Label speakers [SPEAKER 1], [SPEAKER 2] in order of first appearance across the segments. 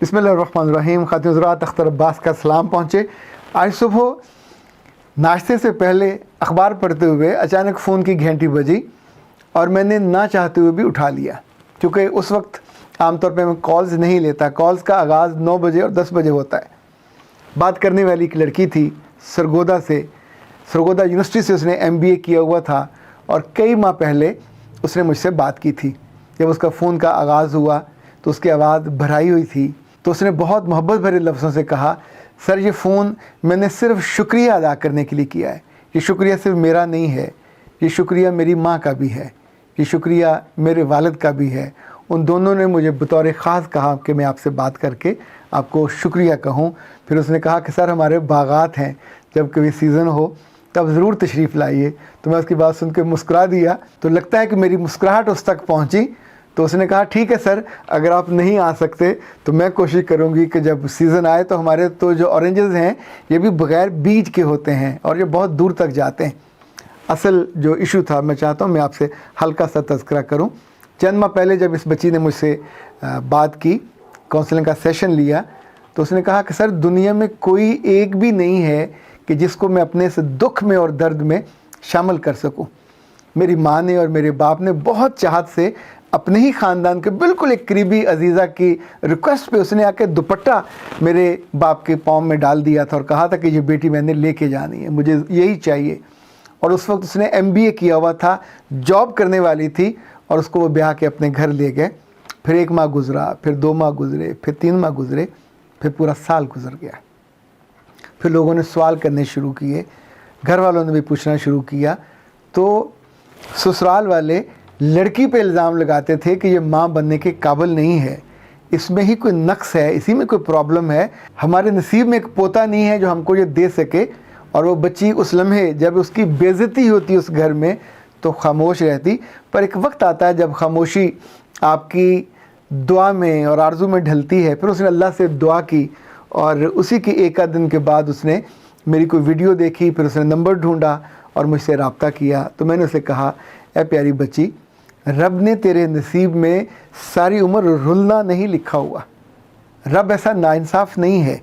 [SPEAKER 1] बिस्मिल्लाहिर्रहमानिर्रहीम। ख़ातिन हज़रात, अख्तर अब्बास का सलाम पहुँचे। आज सुबह नाश्ते से पहले अखबार पढ़ते हुए अचानक फ़ोन की घंटी बजी और मैंने ना चाहते हुए भी उठा लिया, क्योंकि उस वक्त आमतौर पे मैं कॉल्स नहीं लेता। कॉल्स का आगाज़ 9 बजे और 10 बजे होता है। बात करने वाली एक लड़की थी सरगोदा से, सरगोदा यूनिवर्सिटी से उसने MBA किया हुआ था और कई माह पहले उसने मुझसे बात की थी। जब उसका फ़ोन का आगाज़ हुआ तो उसकी आवाज़ भराई हुई थी, तो उसने बहुत मोहब्बत भरे लफ्ज़ों से कहा, सर ये फ़ोन मैंने सिर्फ़ शुक्रिया अदा करने के लिए किया है। ये शुक्रिया सिर्फ मेरा नहीं है, ये शुक्रिया मेरी माँ का भी है, ये शुक्रिया मेरे वालिद का भी है। उन दोनों ने मुझे बतौर ख़ास कहा कि मैं आपसे बात करके आपको शुक्रिया कहूँ। फिर उसने कहा कि सर हमारे बागात हैं, जब कभी सीज़न हो तब ज़रूर तशरीफ़ लाइए। तो मैं उसकी बात सुन के मुस्कुरा दिया, तो लगता है कि मेरी मुस्कुराहट उस तक पहुँची। तो उसने कहा ठीक है सर, अगर आप नहीं आ सकते तो मैं कोशिश करूँगी कि जब सीज़न आए तो हमारे तो जो ऑरेंजेस हैं ये भी बग़ैर बीज के होते हैं और ये बहुत दूर तक जाते हैं। असल जो इशू था, मैं चाहता हूँ मैं आपसे हल्का सा तज़किरा करूँ। चंद माह पहले जब इस बच्ची ने मुझसे बात की, काउंसलिंग का सेशन लिया, तो उसने कहा कि सर दुनिया में कोई एक भी नहीं है कि जिसको मैं अपने से दुख में और दर्द में शामिल कर सकूं। मेरी माँ ने और मेरे बाप ने बहुत चाहत से अपने ही ख़ानदान के बिल्कुल एक करीबी अजीज़ा की रिक्वेस्ट पे उसने आके दुपट्टा मेरे बाप के पाँव में डाल दिया था और कहा था कि ये बेटी मैंने लेके जानी है, मुझे यही चाहिए। और उस वक्त उसने MBA किया हुआ था, जॉब करने वाली थी, और उसको वो ब्याह के अपने घर ले गए। फिर 1 माह गुजरा, फिर 2 माह गुजरे, फिर 3 माह गुजरे, फिर पूरा साल गुजर गया। फिर लोगों ने सवाल करने शुरू किए, घर वालों ने भी पूछना शुरू किया। तो ससुराल वाले लड़की पे इल्ज़ाम लगाते थे कि ये माँ बनने के काबिल नहीं है, इसमें ही कोई नक्स है, इसी में कोई प्रॉब्लम है, हमारे नसीब में एक पोता नहीं है जो हमको ये दे सके। और वो बच्ची उस लम्हे जब उसकी बेइज्जती होती उस घर में तो खामोश रहती। पर एक वक्त आता है जब खामोशी आपकी दुआ में और आरज़ू में ढलती है। फिर उसने अल्लाह से दुआ की और उसी की एक आध दिन के बाद उसने मेरी कोई वीडियो देखी, फिर उसने नंबर ढूंढा और मुझसे रब्ता किया। तो मैंने उसे कहा, ए प्यारी बच्ची, रब ने तेरे नसीब में सारी उम्र रुलना नहीं लिखा हुआ। रब ऐसा नाइंसाफ़ नहीं है।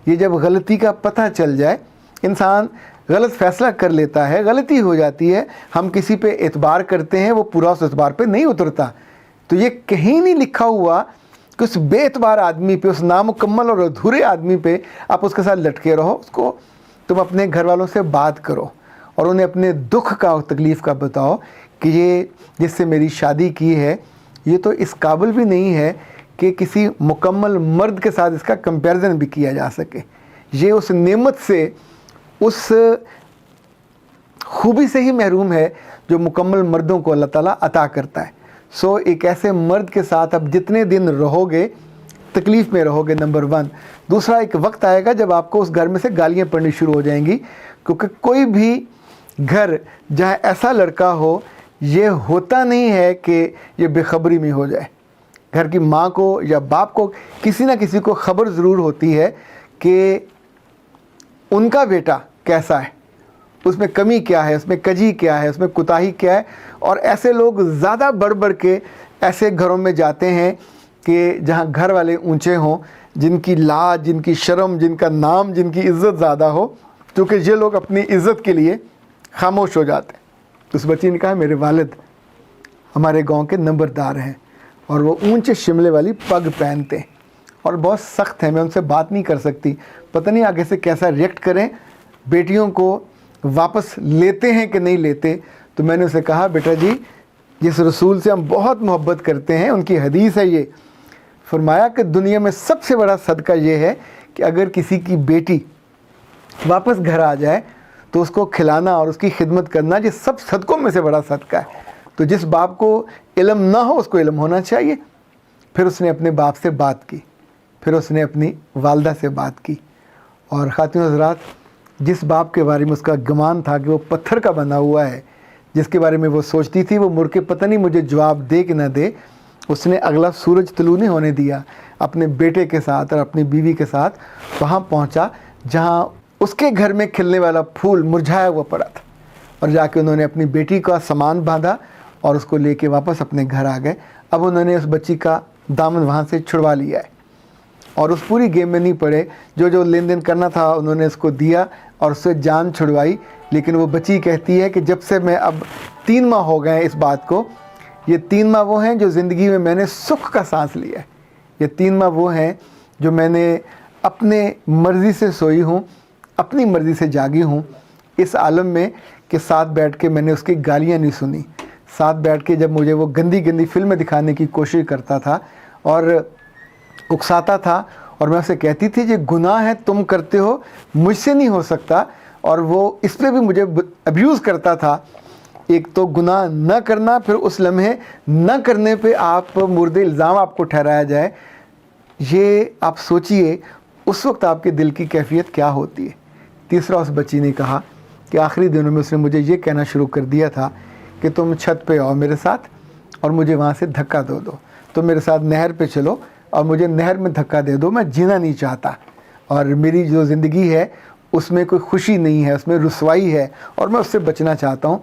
[SPEAKER 1] ये जब गलती का पता चल जाए, इंसान गलत फ़ैसला कर लेता है, गलती हो जाती है, हम किसी पे एतबार करते हैं, वो पूरा उस एतबार पे नहीं उतरता। तो ये कहीं नहीं लिखा हुआ कि उस बेएतबार आदमी पे, उस नामुकम्मल और अधूरे आदमी पे आप उसके साथ लटके रहो। उसको तुम अपने घर वालों से बात करो और उन्हें अपने दुख का और तकलीफ़ का बताओ कि ये जिससे मेरी शादी की है ये तो इस काबिल भी नहीं है कि किसी मुकम्मल मर्द के साथ इसका कंपैरिजन भी किया जा सके। ये उस नेमत से, उस खूबी से ही महरूम है जो मुकम्मल मर्दों को अल्लाह ताला अता करता है। सो एक ऐसे मर्द के साथ अब जितने दिन रहोगे तकलीफ़ में रहोगे, नंबर 1। दूसरा, एक वक्त आएगा जब आपको उस घर में से गालियाँ पड़नी शुरू हो जाएंगी, क्योंकि कोई भी घर जहाँ ऐसा लड़का हो, ये होता नहीं है कि ये बेखबरी में हो जाए। घर की माँ को या बाप को किसी ना किसी को खबर ज़रूर होती है कि उनका बेटा कैसा है, उसमें कमी क्या है, उसमें कजी क्या है, उसमें कुताही क्या है। और ऐसे लोग ज़्यादा बढ़ बढ़ के ऐसे घरों में जाते हैं कि जहाँ घर वाले ऊंचे हों, जिनकी लाज, जिनकी शर्म, जिनका नाम, जिनकी इज़्ज़त ज़्यादा हो, क्योंकि ये लोग अपनी इज़्ज़त के लिए खामोश हो जाते हैं। तो उस बच्ची ने कहा, मेरे वालिद हमारे गांव के नंबरदार हैं और वो ऊंचे शिमले वाली पग पहनते हैं और बहुत सख्त हैं, मैं उनसे बात नहीं कर सकती, पता नहीं आगे से कैसा रिएक्ट करें, बेटियों को वापस लेते हैं कि नहीं लेते। तो मैंने उसे कहा, बेटा जी, जिस रसूल से हम बहुत मोहब्बत करते हैं, उनकी हदीस है ये, फरमाया कि दुनिया में सबसे बड़ा सदका ये है कि अगर किसी की बेटी वापस घर आ जाए तो उसको खिलाना और उसकी खिदमत करना, ये सब सदकों में से बड़ा सदका है। तो जिस बाप को इल्म ना हो उसको इल्म होना चाहिए। फिर उसने अपने बाप से बात की, फिर उसने अपनी वालदा से बात की। और ख़ातिन हज़रात, जिस बाप के बारे में उसका गुमान था कि वो पत्थर का बना हुआ है, जिसके बारे में वो सोचती थी वो मुड़ के पता नहीं मुझे जवाब दे कि ना दे, उसने अगला सूरज तुलू नहीं होने दिया, अपने बेटे के साथ और अपनी बीवी के साथ वहाँ पहुँचा जहाँ उसके घर में खिलने वाला फूल मुरझाया हुआ पड़ा था। और जाके उन्होंने अपनी बेटी का सामान बांधा और उसको लेके वापस अपने घर आ गए। अब उन्होंने उस बच्ची का दामन वहाँ से छुड़वा लिया है। اور اس پوری گیم میں نہیں پڑے. جو لین دین کرنا تھا انہوں نے اس کو دیا اور اس سے جان چھڑوائی. لیکن وہ بچی کہتی ہے کہ جب سے میں اب 3 ماہ ہو گئے ہیں اس بات کو, یہ 3 ماہ وہ ہیں جو زندگی میں نے سکھ کا سانس لیا ہے. یہ 3 ماہ وہ ہیں جو میں نے اپنے مرضی سے سوئی ہوں, اپنی مرضی سے جاگی ہوں اس عالم میں, کہ ساتھ بیٹھ کے میں نے اس کی گالیاں نہیں سنی, ساتھ بیٹھ کے جب مجھے وہ گندی گندی فلمیں دکھانے کی کوشش کرتا تھا اور اکساتا تھا, اور میں اسے کہتی تھی یہ گناہ ہے تم کرتے ہو, مجھ سے نہیں ہو سکتا, اور وہ اس پہ بھی مجھے ابیوز کرتا تھا. ایک تو گناہ نہ کرنا, پھر اس لمحے نہ کرنے پہ آپ مورد الزام آپ کو ٹھہرایا جائے. یہ آپ سوچئے اس وقت آپ کے دل کی کیفیت کیا ہوتی ہے. تیسرا, اس بچی نے کہا کہ آخری دنوں میں اس نے مجھے یہ کہنا شروع کر دیا تھا کہ تم چھت پہ آؤ میرے ساتھ اور مجھے وہاں سے دھکا دو, تم میرے ساتھ نہر پہ چلو اور مجھے نہر میں دھکا دے دو, میں جینا نہیں چاہتا, اور میری جو زندگی ہے اس میں کوئی خوشی نہیں ہے, اس میں رسوائی ہے, اور میں اس سے بچنا چاہتا ہوں.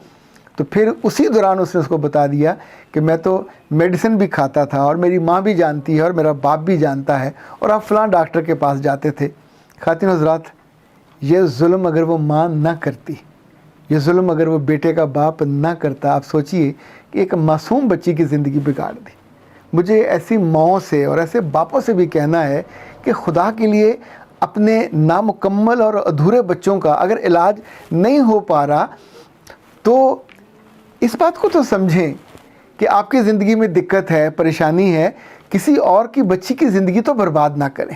[SPEAKER 1] تو پھر اسی دوران اس نے اس کو بتا دیا کہ میں تو میڈیسن بھی کھاتا تھا, اور میری ماں بھی جانتی ہے, اور میرا باپ بھی جانتا ہے, اور آپ فلاں ڈاکٹر کے پاس جاتے تھے. خواتین حضرات, یہ ظلم اگر وہ ماں نہ کرتی, یہ ظلم اگر وہ بیٹے کا باپ نہ کرتا, آپ سوچئے کہ ایک معصوم بچی کی زندگی بگاڑ دی. مجھے ایسی ماؤں سے اور ایسے باپوں سے بھی کہنا ہے کہ خدا کے لیے اپنے نامکمل اور ادھورے بچوں کا اگر علاج نہیں ہو پا رہا تو اس بات کو تو سمجھیں کہ آپ کی زندگی میں دقت ہے, پریشانی ہے, کسی اور کی بچی کی زندگی تو برباد نہ کریں.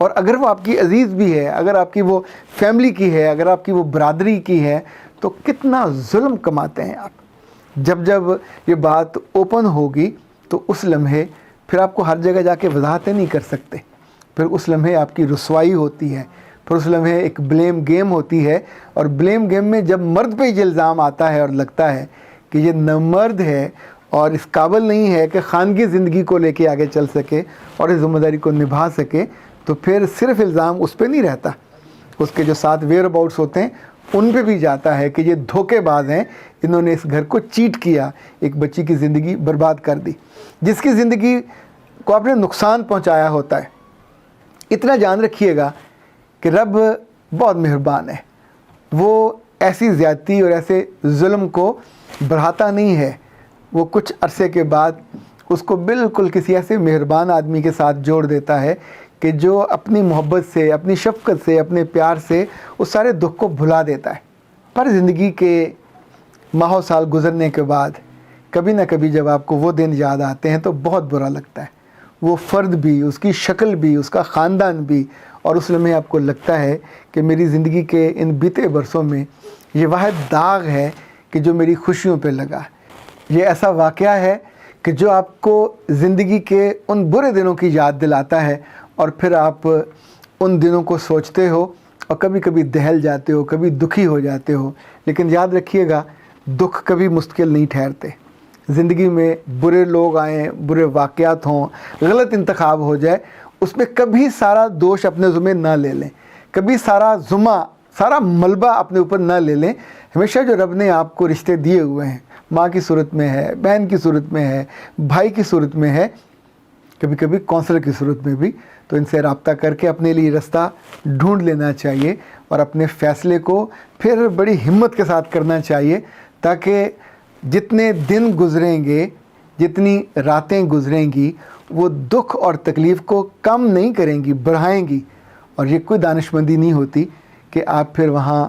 [SPEAKER 1] اور اگر وہ آپ کی عزیز بھی ہے, اگر آپ کی وہ فیملی کی ہے, اگر آپ کی وہ برادری کی ہے, تو کتنا ظلم کماتے ہیں آپ. جب یہ بات اوپن ہوگی تو اس لمحے پھر آپ کو ہر جگہ جا کے وضاحتیں نہیں کر سکتے, پھر اس لمحے آپ کی رسوائی ہوتی ہے, پھر اس لمحے ایک بلیم گیم ہوتی ہے. اور بلیم گیم میں جب مرد پہ یہ الزام آتا ہے اور لگتا ہے کہ یہ نامرد ہے اور اس قابل نہیں ہے کہ خانگی زندگی کو لے کے آگے چل سکے اور اس ذمہ داری کو نبھا سکے, تو پھر صرف الزام اس پہ نہیں رہتا, اس کے جو ساتھ ویئر اباؤٹس ہوتے ہیں ان پہ بھی جاتا ہے کہ یہ دھوکے باز ہیں, انہوں نے اس گھر کو چیٹ کیا, ایک بچی کی زندگی برباد کر دی, جس کی زندگی کو آپ نے نقصان پہنچایا ہوتا ہے. اتنا جان رکھیے گا کہ رب بہت مہربان ہے, وہ ایسی زیادتی اور ایسے ظلم کو بڑھاتا نہیں ہے, وہ کچھ عرصے کے بعد اس کو بالکل کسی ایسے مہربان آدمی کے ساتھ جوڑ دیتا ہے کہ جو اپنی محبت سے, اپنی شفقت سے, اپنے پیار سے اس سارے دکھ کو بھلا دیتا ہے. پر زندگی کے ماہ و سال گزرنے کے بعد کبھی نہ کبھی جب آپ کو وہ دن یاد آتے ہیں تو بہت برا لگتا ہے. وہ فرد بھی, اس کی شکل بھی, اس کا خاندان بھی, اور اس لمحے آپ کو لگتا ہے کہ میری زندگی کے ان بیتے برسوں میں یہ واحد داغ ہے کہ جو میری خوشیوں پہ لگا. یہ ایسا واقعہ ہے کہ جو آپ کو زندگی کے ان برے دنوں کی یاد دلاتا ہے, اور پھر آپ ان دنوں کو سوچتے ہو اور کبھی کبھی دہل جاتے ہو, کبھی دکھی ہو جاتے ہو. لیکن یاد رکھیے گا, دکھ کبھی مستقل نہیں ٹھہرتے. زندگی میں برے لوگ آئیں, برے واقعات ہوں, غلط انتخاب ہو جائے, اس پہ کبھی سارا دوش اپنے ذمہ نہ لے لیں, کبھی سارا ملبہ اپنے اوپر نہ لے لیں. ہمیشہ جو رب نے آپ کو رشتے دیے ہوئے ہیں, ماں کی صورت میں ہے, بہن کی صورت میں ہے, بھائی کی صورت میں ہے, کبھی کبھی کونسلر کی صورت میں بھی, تو ان سے رابطہ کر کے اپنے لیے رستہ ڈھونڈ لینا چاہیے اور اپنے فیصلے کو پھر بڑی ہمت کے ساتھ کرنا چاہیے, تاکہ جتنے دن گزریں گے, جتنی راتیں گزریں گی, وہ دکھ اور تکلیف کو کم نہیں کریں گی, بڑھائیں گی. اور یہ کوئی دانشمندی نہیں ہوتی کہ آپ پھر وہاں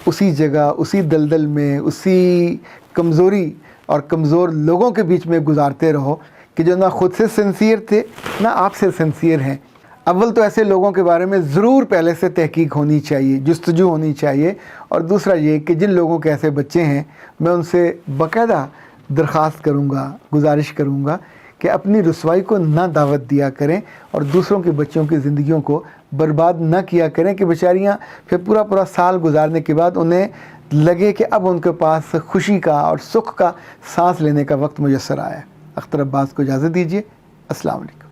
[SPEAKER 1] اسی جگہ, اسی دلدل میں, اسی کمزوری اور کمزور لوگوں کے بیچ میں گزارتے رہو کہ جو نہ خود سے سنسیئر تھے نہ آپ سے سنسیئر ہیں. اول تو ایسے لوگوں کے بارے میں ضرور پہلے سے تحقیق ہونی چاہیے, جستجو ہونی چاہیے. اور دوسرا یہ کہ جن لوگوں کے ایسے بچے ہیں, میں ان سے باقاعدہ درخواست کروں گا, گزارش کروں گا کہ اپنی رسوائی کو نہ دعوت دیا کریں اور دوسروں کے بچوں کی زندگیوں کو برباد نہ کیا کریں کہ بیچاریاں پھر پورا سال گزارنے کے بعد انہیں لگے کہ اب ان کے پاس خوشی کا اور سکھ کا سانس لینے کا وقت میسر آیا ہے. اختر عباس کو اجازت دیجیے. السلام علیکم.